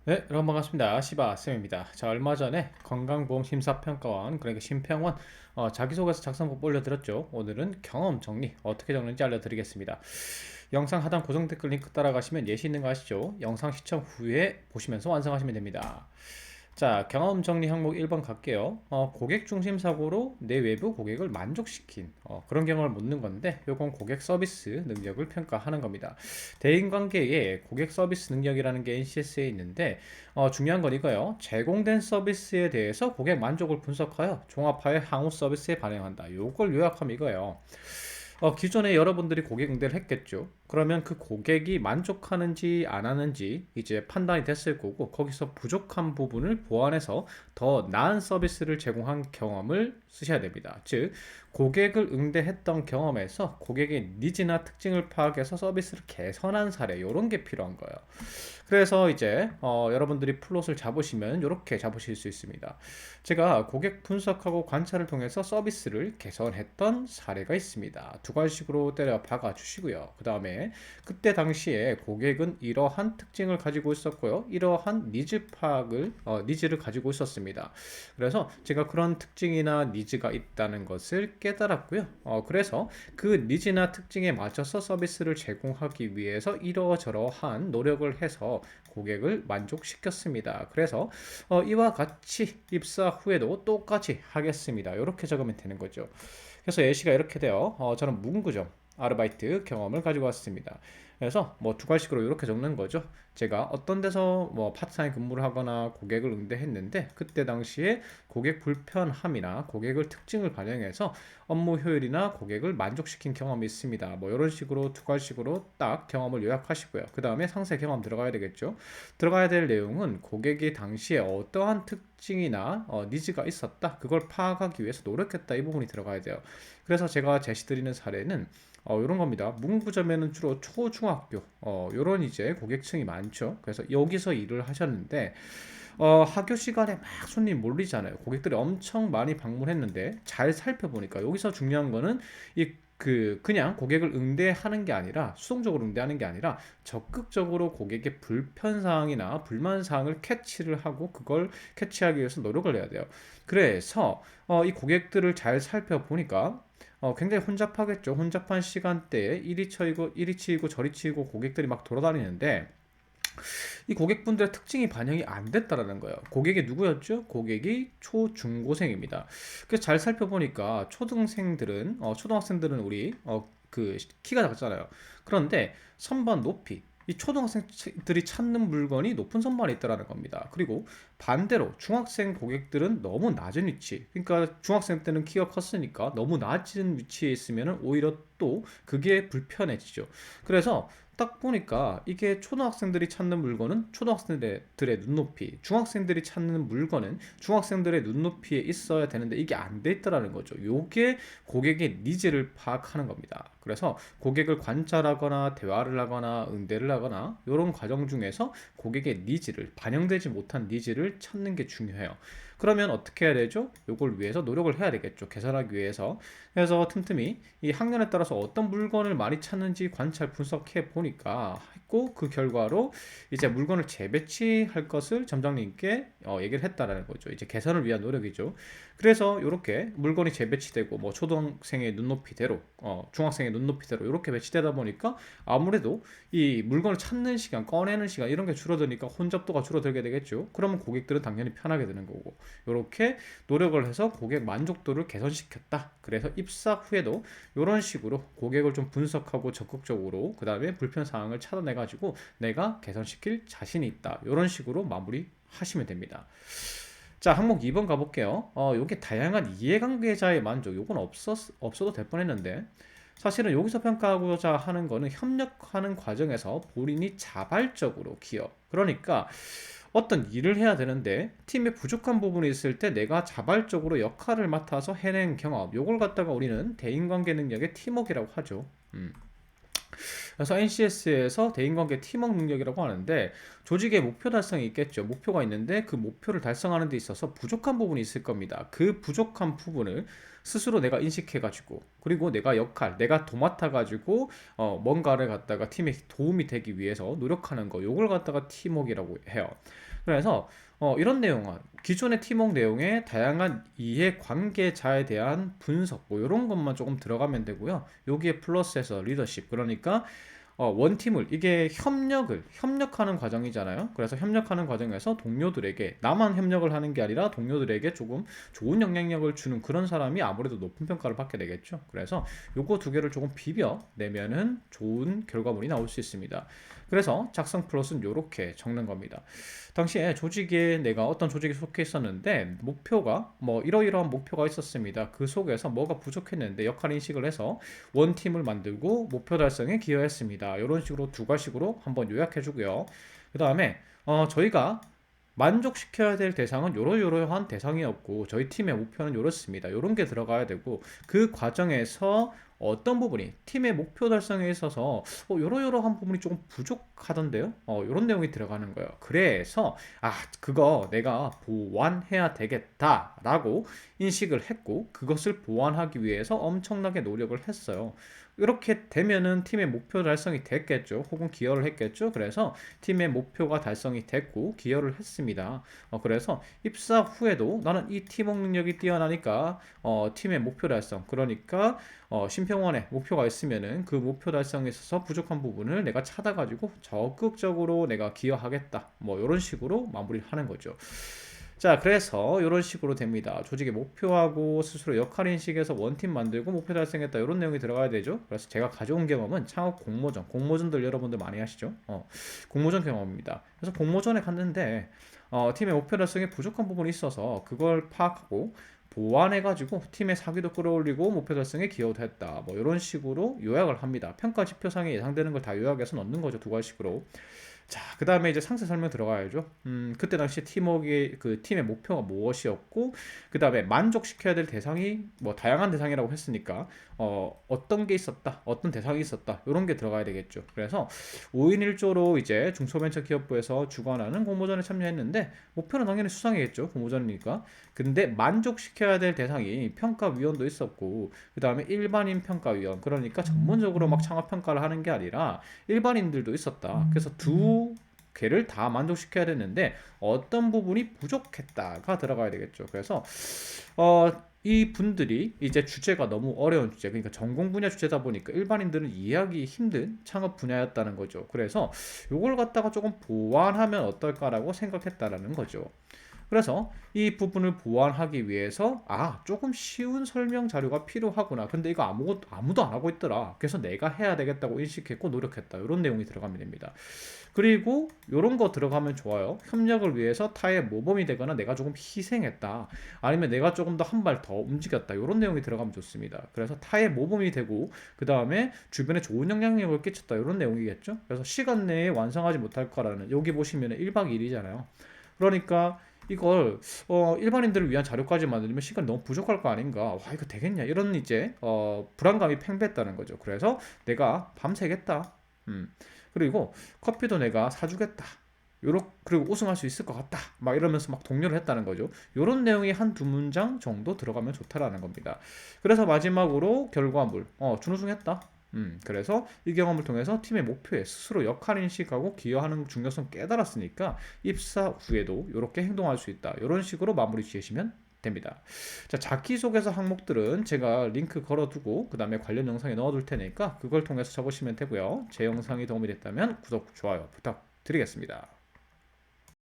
네, 여러분 반갑습니다. 시바쌤입니다. 자, 얼마 전에 건강보험심사평가원, 그러니까 심평원 자기소개서 작성법 올려드렸죠. 오늘은 경험 정리 어떻게 적는지 알려드리겠습니다. 영상 하단 고정 댓글 링크 따라가시면 예시 있는 거 아시죠? 영상 시청 후에 보시면서 완성하시면 됩니다. 자, 경험 정리 항목 1번 갈게요. 고객 중심 사고로 내 외부 고객을 만족시킨 그런 경험을 묻는 건데, 요건 고객 서비스 능력을 평가하는 겁니다. 대인관계에 고객 서비스 능력이라는 게 NCS에 있는데, 중요한 건 이거요. 제공된 서비스에 대해서 고객 만족을 분석하여 종합하여 향후 서비스에 반영한다. 요걸 요약하면 이거예요. 기존에 여러분들이 고객 응대를 했겠죠. 그러면 그 고객이 만족하는지 안 하는지 이제 판단이 됐을 거고, 거기서 부족한 부분을 보완해서 더 나은 서비스를 제공한 경험을 쓰셔야 됩니다. 즉, 고객을 응대했던 경험에서 고객의 니즈나 특징을 파악해서 서비스를 개선한 사례, 이런 게 필요한 거예요. 그래서 이제 여러분들이 플롯을 잡으시면 이렇게 잡으실 수 있습니다. 제가 고객 분석하고 관찰을 통해서 서비스를 개선했던 사례가 있습니다. 두 가지식으로 때려 박아 주시고요. 그 다음에 그때 당시에 고객은 이러한 특징을 가지고 있었고요. 이러한 니즈 파악을 니즈를 가지고 있었습니다. 그래서 제가 그런 특징이나 니즈가 있다는 것을 깨달았고요. 그래서 그 니즈나 특징에 맞춰서 서비스를 제공하기 위해서 이러저러한 노력을 해서 고객을 만족시켰습니다. 그래서 이와 같이 입사 후에도 똑같이 하겠습니다. 이렇게 적으면 되는 거죠. 그래서 예시가 이렇게 돼요. 저는 문구점 아르바이트 경험을 가지고 왔습니다. 그래서 뭐 두 가지식으로 이렇게 적는 거죠. 제가 어떤 데서 뭐 파트타임 근무를 하거나 고객을 응대했는데, 그때 당시에 고객 불편함이나 고객을 특징을 반영해서 업무 효율이나 고객을 만족시킨 경험이 있습니다. 뭐 이런 식으로 두 가지식으로 딱 경험을 요약하시고요. 그 다음에 상세 경험 들어가야 되겠죠. 들어가야 될 내용은 고객이 당시에 어떠한 특징이나 니즈가 있었다, 그걸 파악하기 위해서 노력했다, 이 부분이 들어가야 돼요. 그래서 제가 제시드리는 사례는 이런 겁니다. 문구점에는 주로 초중학교 요런 이제 고객층이 많죠. 그래서 여기서 일을 하셨는데, 학교 시간에 막 손님 몰리잖아요. 고객들이 엄청 많이 방문했는데, 잘 살펴보니까 여기서 중요한 거는 이 그냥 고객을 응대하는 게 아니라, 수동적으로 응대하는 게 아니라 적극적으로 고객의 불편 사항이나 불만 사항을 캐치를 하고 그걸 캐치하기 위해서 노력을 해야 돼요. 그래서 이 고객들을 잘 살펴보니까 굉장히 혼잡하겠죠. 혼잡한 시간대에 이리 치이고 저리 치이고 고객들이 막 돌아다니는데, 이 고객분들의 특징이 반영이 안 됐다라는 거예요. 고객이 누구였죠? 고객이 초중고생입니다. 그래서 잘 살펴보니까 초등학생들은 우리 그 키가 작잖아요. 그런데 선반 높이, 이 초등학생들이 찾는 물건이 높은 선반에 있다라는 겁니다. 그리고 반대로 중학생 고객들은 너무 낮은 위치, 그러니까 중학생 때는 키가 컸으니까 너무 낮은 위치에 있으면 오히려 또 그게 불편해지죠. 그래서 딱 보니까 이게 초등학생들이 찾는 물건은 초등학생들의 눈높이, 중학생들이 찾는 물건은 중학생들의 눈높이에 있어야 되는데 이게 안 돼 있다라는 거죠. 요게 고객의 니즈를 파악하는 겁니다. 그래서 고객을 관찰하거나 대화를 하거나 응대를 하거나 이런 과정 중에서 고객의 니즈를, 반영되지 못한 니즈를 찾는 게 중요해요. 그러면 어떻게 해야 되죠? 이걸 위해서 노력을 해야 되겠죠. 개선하기 위해서. 그래서 틈틈이 이 학년에 따라서 어떤 물건을 많이 찾는지 관찰 분석해 보니까 했고, 그 결과로 이제 물건을 재배치할 것을 점장님께 얘기를 했다라는 거죠. 이제 개선을 위한 노력이죠. 그래서 이렇게 물건이 재배치되고, 뭐 초등학생의 눈높이대로 중학생의 눈높이대로 이렇게 배치되다 보니까 아무래도 이 물건을 찾는 시간, 꺼내는 시간 이런 게 줄어드니까 혼잡도가 줄어들게 되겠죠. 그러면 고객들은 당연히 편하게 되는 거고, 이렇게 노력을 해서 고객 만족도를 개선시켰다. 그래서 입사 후에도 이런 식으로 고객을 좀 분석하고 적극적으로 그 다음에 불편 사항을 찾아내 가지고 내가 개선시킬 자신이 있다, 이런 식으로 마무리 하시면 됩니다. 자, 항목 2번 가볼게요. 요게 다양한 이해관계자의 만족, 요건 없어도 될 뻔했는데, 사실은 여기서 평가하고자 하는 거는 협력하는 과정에서 본인이 자발적으로 기업, 그러니까 어떤 일을 해야 되는데 팀에 부족한 부분이 있을 때 내가 자발적으로 역할을 맡아서 해낸 경험, 요걸 갖다가 우리는 대인관계 능력의 팀워크라고 하죠. 그래서 NCS에서 대인관계 팀워크 능력이라고 하는데, 조직의 목표 달성이 있겠죠. 목표가 있는데 그 목표를 달성하는 데 있어서 부족한 부분이 있을 겁니다. 그 부족한 부분을 스스로 내가 인식해가지고 그리고 내가 역할, 내가 도맡아가지고 뭔가를 갖다가 팀에 도움이 되기 위해서 노력하는 거 요걸 갖다가 팀워크라고 해요. 그래서 이런 내용은 기존의 팀워크 내용에 다양한 이해 관계자에 대한 분석 뭐 이런 것만 조금 들어가면 되고요. 여기에 플러스해서 리더십 그러니까 원팀을 이게 협력하는 과정이잖아요. 그래서 협력하는 과정에서 동료들에게 나만 협력을 하는 게 아니라 동료들에게 조금 좋은 영향력을 주는 그런 사람이 아무래도 높은 평가를 받게 되겠죠. 그래서 요거 두 개를 조금 비벼 내면은 좋은 결과물이 나올 수 있습니다. 그래서 작성 플러스는 요렇게 적는 겁니다. 당시에 조직에 내가 어떤 조직에 속해 있었는데 목표가 뭐 이러이러한 목표가 있었습니다. 그 속에서 뭐가 부족했는데 역할 인식을 해서 원팀을 만들고 목표 달성에 기여했습니다. 이런 식으로 두 가지식으로 한번 요약해 주고요. 그 다음에 저희가 만족시켜야 될 대상은 요러요러한 대상이었고 저희 팀의 목표는 요렇습니다. 요런 게 들어가야 되고 그 과정에서 어떤 부분이 팀의 목표 달성에 있어서 요러요러한 부분이 조금 부족하던데요. 요런 내용이 들어가는 거예요. 그래서 그거 내가 보완해야 되겠다라고 인식을 했고 그것을 보완하기 위해서 엄청나게 노력을 했어요. 이렇게 되면은 팀의 목표 달성이 됐겠죠. 혹은 기여를 했겠죠. 그래서 팀의 목표가 달성이 됐고 기여를 했습니다. 그래서 입사 후에도 나는 이 팀워크 능력이 뛰어나니까 팀의 목표 달성 그러니까 심평원에 목표가 있으면은 그 목표 달성에 있어서 부족한 부분을 내가 찾아가지고 적극적으로 내가 기여하겠다. 뭐 이런 식으로 마무리를 하는 거죠. 자, 그래서 이런 식으로 됩니다. 조직의 목표하고 스스로 역할 인식에서 원팀 만들고 목표 달성했다. 이런 내용이 들어가야 되죠. 그래서 제가 가져온 경험은 창업 공모전들 여러분들 많이 하시죠? 공모전 경험입니다. 그래서 공모전에 갔는데 팀의 목표 달성에 부족한 부분이 있어서 그걸 파악하고 보완해가지고 팀의 사기도 끌어올리고 목표 달성에 기여도 했다. 뭐 이런 식으로 요약을 합니다. 평가 지표상에 예상되는 걸 다 요약해서 넣는 거죠. 두 가지식으로. 자, 그 다음에 이제 상세 설명 들어가야죠. 그때 당시 팀워크의 그 팀의 목표가 무엇이었고, 그 다음에 만족시켜야 될 대상이 뭐 다양한 대상이라고 했으니까 어떤 게 있었다, 어떤 대상이 있었다, 이런 게 들어가야 되겠죠. 그래서 5인 1조로 이제 중소벤처기업부에서 주관하는 공모전에 참여했는데 목표는 당연히 수상이겠죠. 공모전이니까. 근데 만족시켜야 될 대상이 평가위원도 있었고, 그 다음에 일반인 평가위원, 그러니까 전문적으로 막 창업 평가를 하는 게 아니라 일반인들도 있었다. 그래서 두 개를 다 만족시켜야 되는데 어떤 부분이 부족했다가 들어가야 되겠죠. 그래서 이 분들이 이제 주제가 너무 어려운 주제, 그러니까 전공 분야 주제다 보니까 일반인들은 이해하기 힘든 창업 분야였다는 거죠. 그래서 이걸 갖다가 조금 보완하면 어떨까라고 생각했다라는 거죠. 그래서 이 부분을 보완하기 위해서 조금 쉬운 설명 자료가 필요하구나. 근데 이거 아무도 안 하고 있더라. 그래서 내가 해야 되겠다고 인식했고 노력했다. 이런 내용이 들어가면 됩니다. 그리고 이런 거 들어가면 좋아요. 협력을 위해서 타의 모범이 되거나 내가 조금 희생했다. 아니면 내가 조금 더 한 발 더 움직였다. 이런 내용이 들어가면 좋습니다. 그래서 타의 모범이 되고 그 다음에 주변에 좋은 영향력을 끼쳤다. 이런 내용이겠죠. 그래서 시간 내에 완성하지 못할 거라는 여기 보시면 1박 2일이잖아요. 그러니까 이걸 일반인들을 위한 자료까지 만들면 시간이 너무 부족할 거 아닌가. 와, 이거 되겠냐 이런 이제 불안감이 팽배했다는 거죠. 그래서 내가 밤새겠다. 그리고 커피도 내가 사주겠다. 그리고 우승할 수 있을 것 같다. 막 이러면서 막 독려를 했다는 거죠. 이런 내용이 한 두 문장 정도 들어가면 좋다라는 겁니다. 그래서 마지막으로 결과물, 준우승했다. 그래서 이 경험을 통해서 팀의 목표에 스스로 역할 인식하고 기여하는 중요성 깨달았으니까 입사 후에도 이렇게 행동할 수 있다. 이런 식으로 마무리 지으시면 됩니다. 자, 자기소개서 항목들은 제가 링크 걸어두고 그 다음에 관련 영상에 넣어둘 테니까 그걸 통해서 적으시면 되고요. 제 영상이 도움이 됐다면 구독, 좋아요 부탁드리겠습니다.